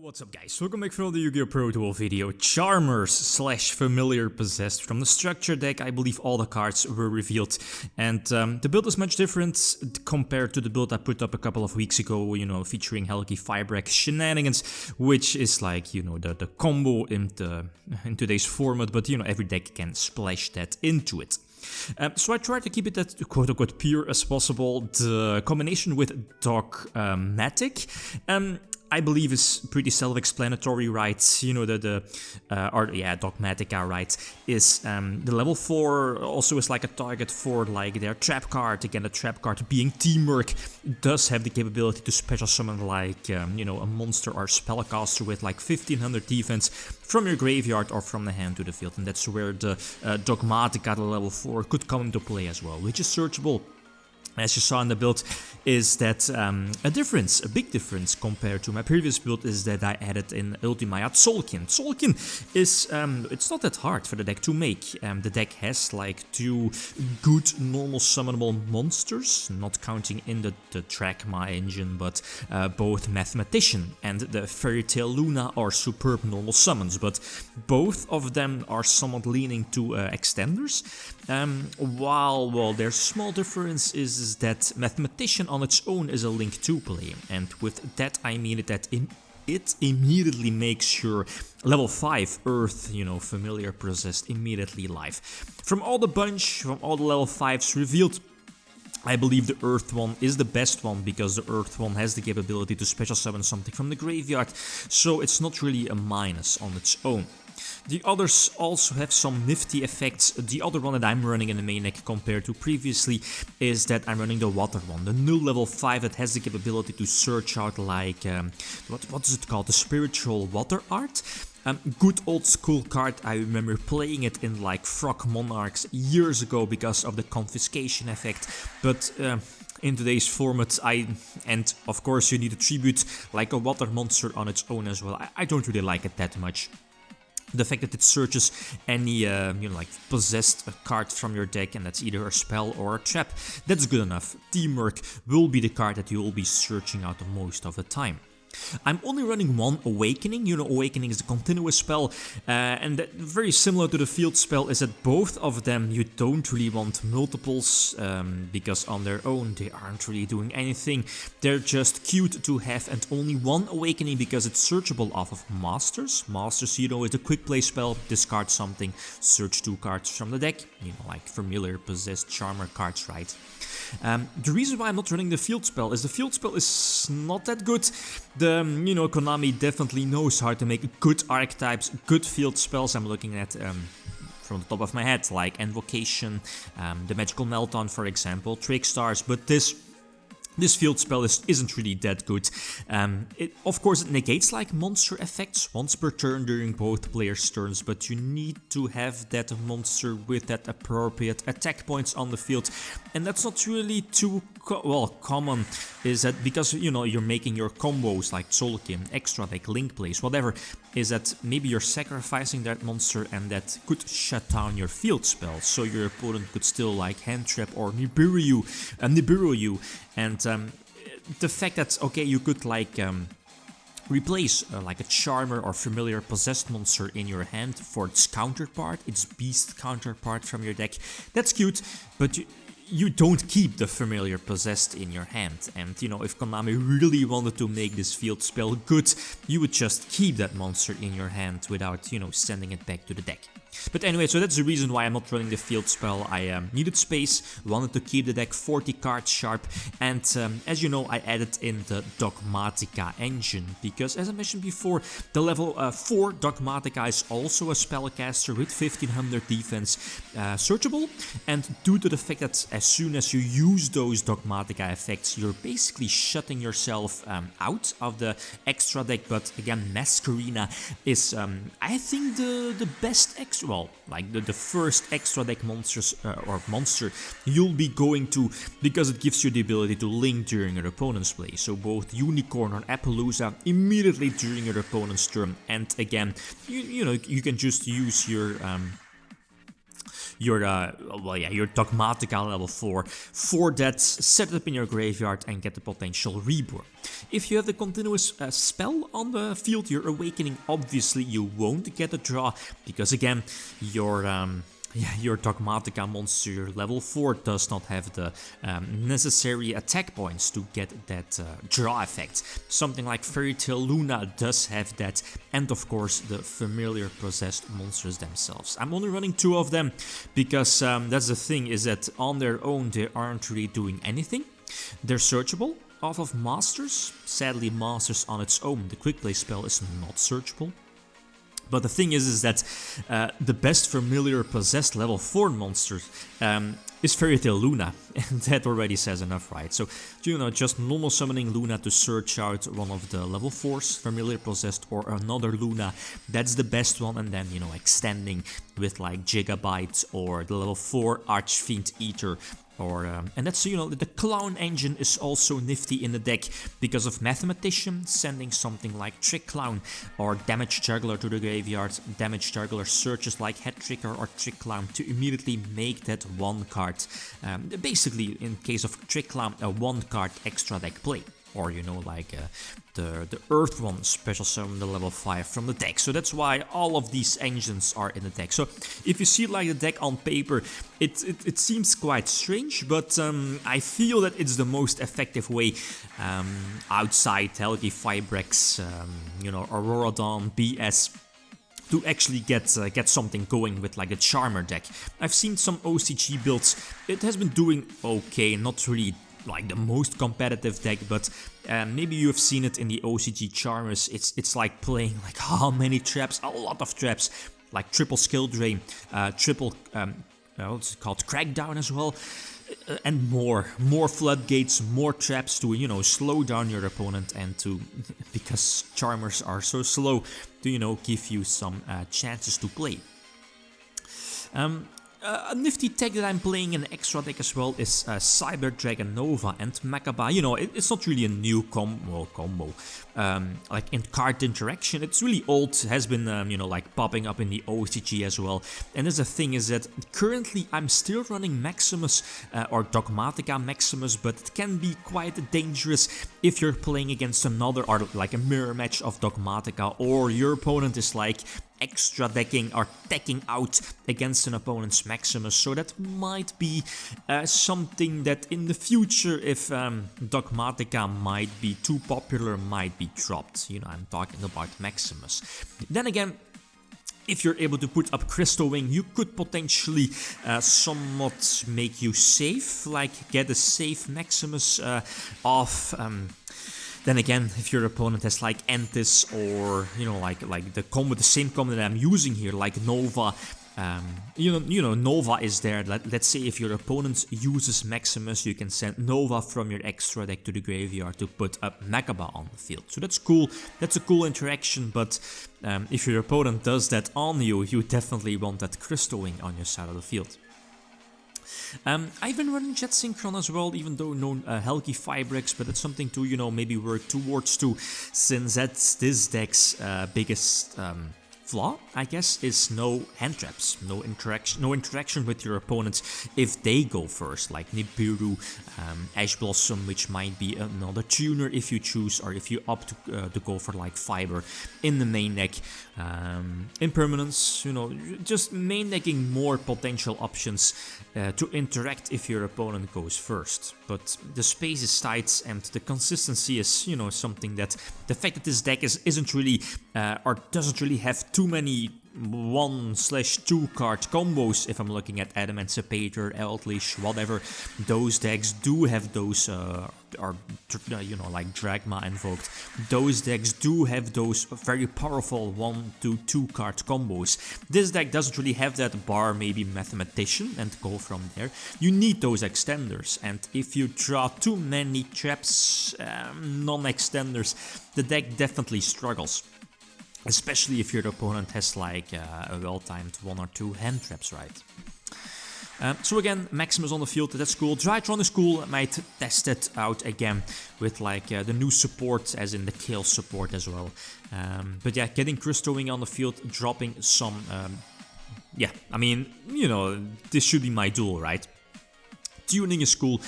What's up guys, welcome back from the Yu-Gi-Oh! Pro Duel video. Charmers slash Familiar Possessed. From the structure deck, I believe all the cards were revealed. And the build is much different compared to the build I put up a couple of weeks ago, you know, featuring Helgi Firebreak Shenanigans, which is like, you know, the combo in today's format, but you know, every deck can splash that into it. So I try to keep it as quote-unquote pure as possible. The combination with Dogmatika, I believe is pretty self-explanatory, right? You know, Dogmatika, right, is the level 4 also is like a target for like their trap card. Again, the trap card being Teamwork does have the capability to special summon like, you know, a monster or spellcaster with like 1500 defense from your graveyard or from the hand to the field. And that's where the Dogmatika, the level 4, could come into play as well, which is searchable. As you saw in the build, is that a big difference compared to my previous build is that I added in Ultimaya Tzolkin. Tzolkin is, it's not that hard for the deck to make. The deck has like 2 good normal summonable monsters, not counting in the Drachma engine, but both Mathematician and the Fairy Tale Luna are superb normal summons, but both of them are somewhat leaning to extenders. While there's a small difference is that Mathematician on its own is a link 2 play, and with that I mean that it immediately makes your level 5 Earth, you know, Familiar Possessed immediately live. From all the bunch, from all the level 5s revealed, I believe the Earth one is the best one, because the Earth one has the capability to special summon something from the graveyard, so it's not really a minus on its own. The others also have some nifty effects. The other one that I'm running in the main deck compared to previously is that I'm running the water one, the new level 5 that has the capability to search out like, what is it called, the spiritual water art? Good old school card. I remember playing it in like Frog Monarchs years ago because of the confiscation effect, but in today's format, and of course you need a tribute like a water monster on its own as well. I don't really like it that much. The fact that it searches any, you know, like possessed card from your deck, and that's either a spell or a trap, that's good enough. Teamwork will be the card that you will be searching out the most of the time. I'm only running one Awakening. You know, Awakening is a continuous spell, and that, very similar to the field spell, is that both of them you don't really want multiples, because on their own they aren't really doing anything. They're just cute to have, and only one Awakening because it's searchable off of Masters. Masters, you know, is a quick play spell, discard something, search 2 cards from the deck, you know, like Familiar, Possessed, Charmer cards, right? The reason why I'm not running the field spell is not that good. You know, Konami definitely knows how to make good archetypes, good field spells. I'm looking at, from the top of my head, like Invocation, the Magical Meltdown, for example, Trick Stars, but this field spell isn't really that good. Of course, it negates like monster effects once per turn during both players' turns, but you need to have that monster with that appropriate attack points on the field, and that's not really too common. Is that because, you know, you're making your combos like Tzolkin, extra deck, link plays, whatever, is that maybe you're sacrificing that monster and that could shut down your field spell, so your opponent could still like hand trap or Nibiru you, and the fact that, okay, you could like replace like a Charmer or Familiar Possessed monster in your hand for its counterpart, its beast counterpart from your deck, that's cute, but you don't keep the Familiar Possessed in your hand. And you know, if Konami really wanted to make this field spell good, you would just keep that monster in your hand without, you know, sending it back to the deck. But anyway, so that's the reason why I'm not running the field spell. I needed space, wanted to keep the deck 40 cards sharp, and as you know, I added in the Dogmatika engine, because as I mentioned before, the level 4 Dogmatika is also a spellcaster with 1500 defense, searchable, and due to the fact that as soon as you use those Dogmatika effects, you're basically shutting yourself out of the extra deck. But again, Masquerina is, I think, the best extra, well, like the first extra deck monsters or monster you'll be going to, because it gives you the ability to link during your opponent's play. So both Unicorn or Appaloosa immediately during your opponent's turn, and again, you know, you can just use your your your Dogmatika level 4 for that, set it up in your graveyard and get the potential reborn. If you have the continuous spell on the field, your Awakening, obviously you won't get a draw, because again, your Dogmatika monster, your level 4, does not have the necessary attack points to get that draw effect. Something like Fairy Tail Luna does have that, and of course the familiar possessed monsters themselves. I'm only running 2 of them because that's the thing, is that on their own they aren't really doing anything. They're searchable off of Masters. Sadly, Masters on its own, the Quick Play spell, is not searchable. But the thing is that the best familiar possessed level 4 monster is Fairy Tail Luna, and that already says enough, right? So, you know, just normal summoning Luna to search out one of the level 4s, familiar possessed, or another Luna, that's the best one, and then, you know, extending with like Gigabyte or the level 4 Archfiend Eater. Or, and that's, you know, the Clown engine is also nifty in the deck because of Mathematician, sending something like Trick Clown or Damage Juggler to the graveyard. Damage Juggler searches like Head Tricker or Trick Clown to immediately make that 1 card. Basically, in case of Trick Clown, a 1 card extra deck play. Or, you know, like the Earth one special summon the level 5 from the deck. So that's why all of these engines are in the deck. So if you see like the deck on paper, it seems quite strange, but I feel that it's the most effective way outside Helgi Fibrex, you know, Aurora Dawn, BS, to actually get something going with like a Charmer deck. I've seen some OCG builds. It has been doing okay, not really like the most competitive deck, but maybe you have seen it in the OCG Charmers. It's like playing like how many traps? A lot of traps, like triple skill drain, triple what's it called, crackdown as well, and more floodgates, more traps to, you know, slow down your opponent, and to, because Charmers are so slow, to, you know, give you some chances to play. A nifty tech that I'm playing in extra deck as well is Cyber Dragon Nova and Makaba. You know, it's not really a new combo. Like in card interaction, it's really old, has been, you know, like popping up in the OCG as well. And the thing is that currently I'm still running Maximus or Dogmatika Maximus, but it can be quite dangerous if you're playing against another, or like a mirror match of Dogmatika, or your opponent is like extra decking or decking out against an opponent's Maximus. So that might be something that in the future, if Dogmatika might be too popular, might be dropped. You know, I'm talking about Maximus. Then again, if you're able to put up Crystal Wing, you could potentially somewhat make you safe, like get a safe Maximus off. Then again, if your opponent has like Entis, or, you know, like the same combo that I'm using here, like Nova, you know, Nova is there. Let's say if your opponent uses Maximus, you can send Nova from your extra deck to the graveyard to put up Makaba on the field. So that's cool. That's a cool interaction. But if your opponent does that on you, you definitely want that Crystal Wing on your side of the field. I've been running Jet Synchron as well, even though no Helgi Fibrex, but it's something to, you know, maybe work towards too, since that's this deck's biggest flaw, I guess, is no hand traps, no interaction with your opponents if they go first, like Nibiru, Ash Blossom, which might be another tuner if you choose, or if you opt to go for like Fiber in the main deck. Impermanence, you know, just main decking more potential options to interact if your opponent goes first. But the space is tight, and the consistency is, you know, something that the fact that this deck isn't really or doesn't really have too many 1/2 card combos. If I'm looking at Emancipator, Eldleash, whatever, those decks do have those, you know, like Dragma invoked. Those decks do have those very powerful 1/2 card combos. This deck doesn't really have that, bar maybe Mathematician, and go from there. You need those extenders, and if you draw too many traps, non-extenders, the deck definitely struggles. Especially if your opponent has like a well-timed 1 or 2 hand traps, right? So again, Maximus on the field, that's cool. Drytron is cool. I might test it out again with like the new support, as in the Kale support as well. But yeah, getting Crystal Wing on the field, dropping some yeah, I mean, you know, this should be my duel, right? Tuning is cool.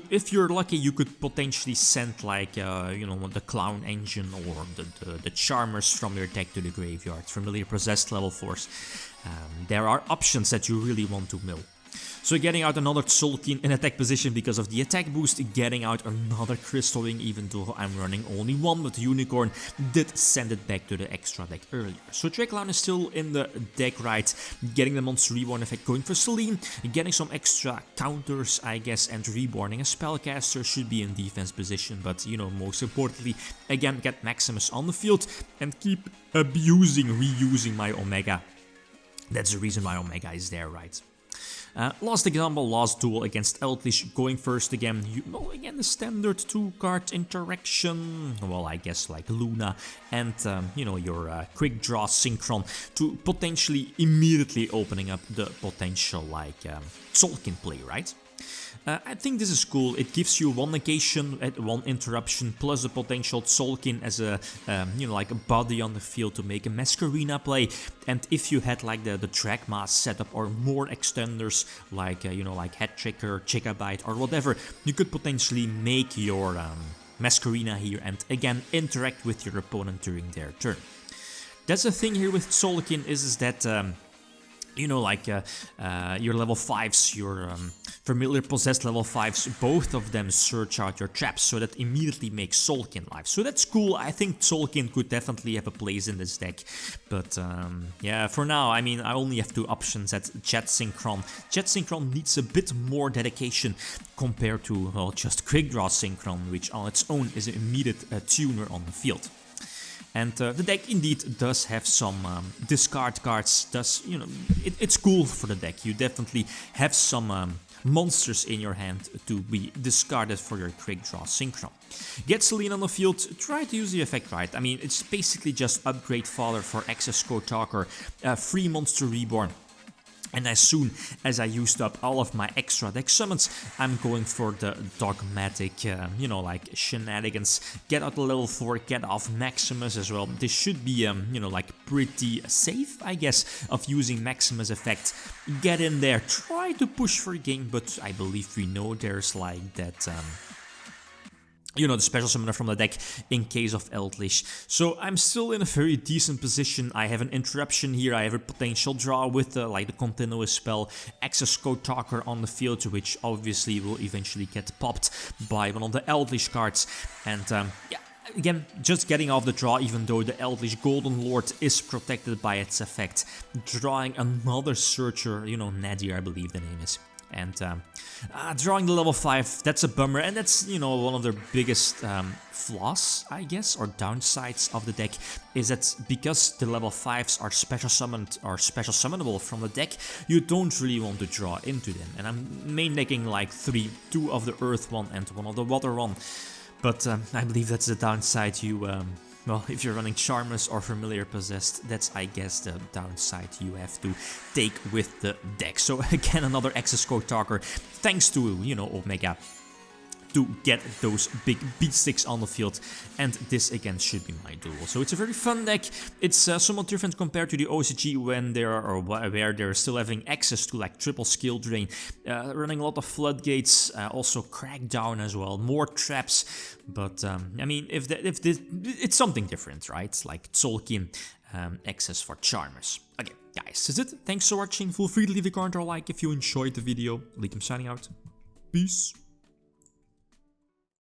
If you're lucky, you could potentially send like, you know, the Clown Engine or the Charmers from your deck to the graveyard. Familiar Possessed level 4s. There are options that you really want to mill. So getting out another Tzolkin in attack position because of the attack boost, getting out another Crystal Wing even though I'm running only one, but Unicorn did send it back to the extra deck earlier. So Clown is still in the deck, right, getting the Monster Reborn effect going for Celine, getting some extra counters I guess, and reborning a Spellcaster should be in defense position, but you know, most importantly, again get Maximus on the field and keep reusing my Omega. That's the reason why Omega is there, right? Last example, last duel against Eldritch, going first again. Well, again, the standard 2-card interaction. Well, I guess like Luna and, you know, your quick draw Synchron to potentially immediately opening up the potential like Tzolkin play, right? I think this is cool. It gives you one negation at one interruption plus a potential Tzolkin as a, you know, like a body on the field to make a Masquerena play. And if you had like the Dragma setup or more extenders like, you know, like Head Tricker, Gigabyte or whatever, you could potentially make your Masquerena here and again interact with your opponent during their turn. That's the thing here with Tzolkin is that you know, like your level 5s, your Familiar Possessed level 5s, both of them search out your traps, so that immediately makes Tzolkin live. So that's cool. I think Tzolkin could definitely have a place in this deck. But yeah, for now, I mean, I only have two options at Jet Synchron. Jet Synchron needs a bit more dedication compared to, well, just Quick Draw Synchron, which on its own is an immediate tuner on the field. And the deck indeed does have some discard cards, you know, it's cool for the deck. You definitely have some monsters in your hand to be discarded for your Quick Draw Synchron. Get Celine on the field, try to use the effect right. I mean, it's basically just upgrade Father for Access Code Talker, free Monster Reborn. And as soon as I used up all of my extra deck summons, I'm going for the Dogmatic, you know, like shenanigans. Get out the level 4, get off Maximus as well. This should be, you know, like pretty safe, I guess, of using Maximus effect. Get in there, try to push for a game, but I believe we know there's like that, you know, the special summoner from the deck in case of Eldritch. So I'm still in a very decent position. I have an interruption here, I have a potential draw with like the continuous spell, Access Code Talker on the field, which obviously will eventually get popped by one of the Eldritch cards. And yeah, again, just getting off the draw, even though the Eldritch Golden Lord is protected by its effect. Drawing another Searcher, you know, Nadir I believe the name is. And drawing the level 5, that's a bummer, and that's, you know, one of the biggest flaws, I guess, or downsides of the deck, is that because the level 5s are special summoned or special summonable from the deck, you don't really want to draw into them. And I'm main decking like 3, 2 of the Earth one and 1 of the Water one, but I believe that's the downside. Well, if you're running Charmers or Familiar Possessed, that's, I guess, the downside you have to take with the deck. So again, another Access Code Talker, thanks to, you know, Omega, to get those big beat sticks on the field, and this again should be my duel. So it's a very fun deck. It's somewhat different compared to the OCG when where they're still having access to like triple skill drain, running a lot of floodgates, also crackdown as well, more traps. But I mean, if this, it's something different, right? Like Tzolkin, access for Charmers. Okay, guys, that's it. Thanks for watching. Feel free to leave a comment or like if you enjoyed the video. Lithium signing out. Peace.